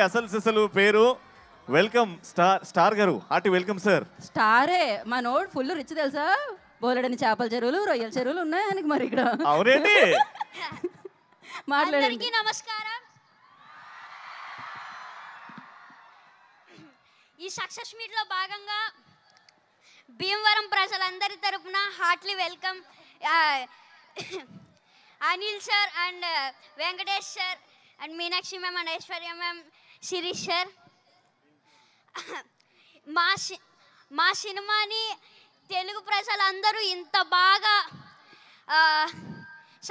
అసలు పేరు welcome star గారు. Hearty welcome sir. స్టారే మనోడు ఫుల్ రిచ్ తెలుసా. బోలెడని చేపల చెరువులు రొయ్యల చెరువులు ఉన్నాయి ఆయనకి. మరి ఇక్కడ అవునండి. అందరికీ నమస్కారం. ఈ సక్సెస్ మీట్ లో భాగంగా భీమవరం ప్రజలందరి తరపున heartly welcome Anil sir and Venkatesh sir and Meenakshi ma'am and Aishwarya ma'am, Sirish sir. మా సినిమాని తెలుగు ప్రజలందరూ ఇంత బాగా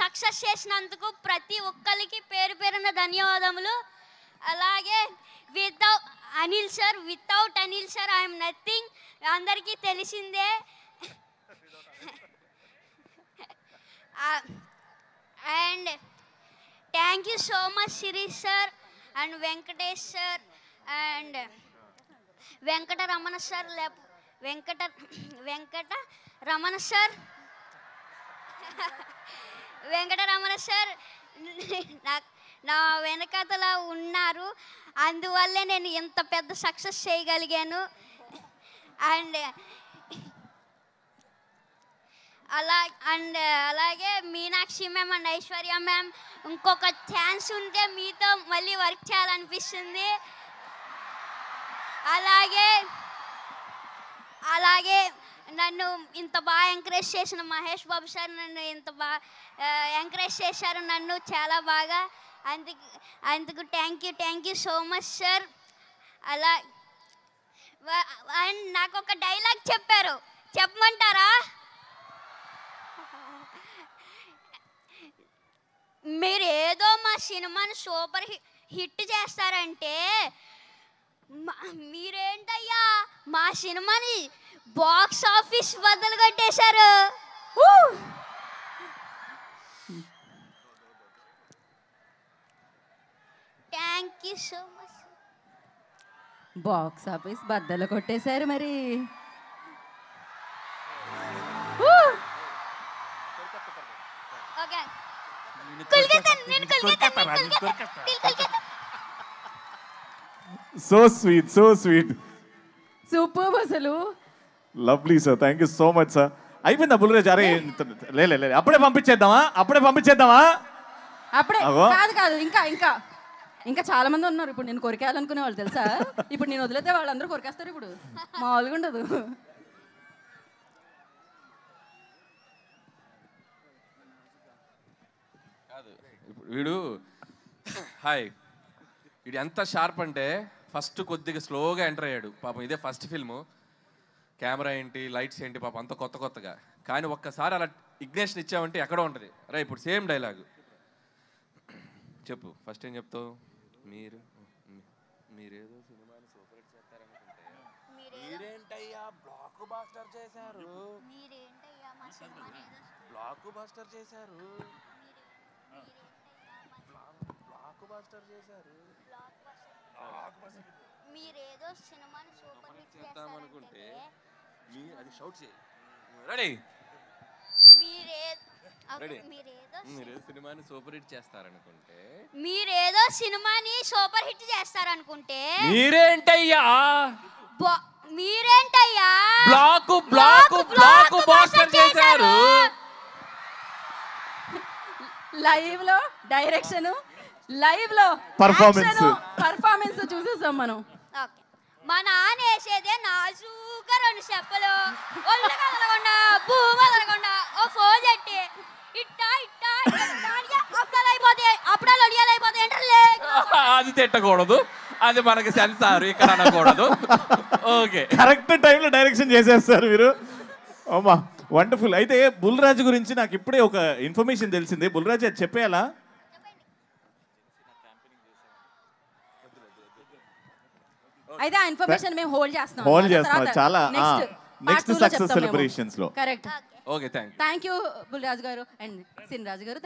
సక్సెస్ చేసినందుకు ప్రతి ఒక్కరికి పేరు పేరున ధన్యవాదములు. అలాగే without Anil sir I'm nothing, అందరికీ తెలిసిందే. And thank you so much Sirish sir and Venkatesh sir and Venkataramana sir. Venkataramana sir నా వెనకతల ఉన్నారు, అందువల్లే నేను ఇంత పెద్ద సక్సెస్ చేయగలిగాను. అండ్ అలాగే Meenakshi ma'am and Aishwarya ma'am, ఇంకొక ఛాన్స్ ఉంటే మీతో మళ్ళీ వర్క్ చేయాలనిపిస్తుంది. అలాగే నన్ను ఇంత బాగా ఎంకరేజ్ చేసిన మహేష్ బాబు సార్ నన్ను ఇంత బాగా ఎంకరేజ్ చేశారు నన్ను చాలా బాగా. అందుకు thank you so much sir. And నాకు ఒక డైలాగ్ చెప్పారు, చెప్పమంటారా? మీరు ఏదో మా సినిమాని సూపర్ హిట్ చేస్తారంటే మీరేంటయ్యా మా సినిమాని బాక్స్ ఆఫీస్ బద్దలు కొట్టేశారు. Thank you so much. Box office బద్దలు కొట్టేశారు మరి. ఓకే సో స్వీట్ సూపర్ అసలు. Lovely sir, thank you so much sir. అయిపోయిందా బుల్రాజ్? అరే లే అప్పుడే పంపించేద్దామా? అప్పుడే కాదు ఇంకా చాలా మంది ఉన్నారు. ఇప్పుడు నేను కొరికేయాలనుకునే వాళ్ళు తెలుసా. ఇప్పుడు నేను వదిలేతే వాళ్ళందరూ కొరికేస్తారు. ఇప్పుడు మామూలుగా ఉండదు. వీడు వీడు ఎంత షార్ప్ అంటే ఫస్ట్ కొద్దిగా స్లోగా ఎంటర్ అయ్యాడు పాపం. ఇదే ఫస్ట్ ఫిల్ము, కెమెరా ఏంటి లైట్స్ ఏంటి పాపం అంత కొత్తగా. కానీ ఒక్కసారి అలా ఇగ్నేషన్ ఇచ్చామంటే ఎక్కడో ఉంటుంది. రా ఇప్పుడు సేమ్ డైలాగు చెప్పు. ఫస్ట్ ఏం చెప్తావు? మీరేదో సినిమాని సూపర్ హిట్ చేస్తారనుకుంటే మీరేంటయ్యా బ్లాక్ బాస్టర్ చేశారు. మీరేదో సినిమాని సూపర్ హిట్ చేస్తారనుకుంటే అది షౌట్ చేయి. రెడీ? మీరేదో సినిమాని సూపర్ హిట్ చేస్తారనుకుంటే మీరేంటయ్యా బ్లాక్ బాస్టర్ చేశారు. లైవ్ లో డైరెక్షన్, లైవ్ లో పర్ఫార్మెన్స్ చూసేసాం మనం. మా నాన్న వేసేదే నాజూగా 2 చెప్పలు ఒళ్ళు కదలకుండా భూమి కదలకుండా ఓ ఫోన్ చెట్టి అప్పుడాలు అడియాలైపోతాయి. అది తిట్టకూడదు, అది మనకి సెన్సార్ ఇక్కడ అనకూడదు. ఓకే, కరెక్ట్ టైంలో డైరెక్షన్ చేసేస్తారు మీరు. అమ్మా వండర్ఫుల్. అయితే బుల్రాజు గురించి నాకు ఇప్పుడే ఒక ఇన్ఫర్మేషన్ తెలిసింది. బుల్రాజు అది చెప్పేయాలా? అయితే ఆ ఇన్ఫర్మేషన్ మేము హోల్డ్ చేస్తున్నాం. చాలా నెక్స్ట్ సక్సెస్ సెలబ్రేషన్స్ లో. Correct. Okay, thank you Bulraju గారు అండ్ సిన్ రాజు గారు.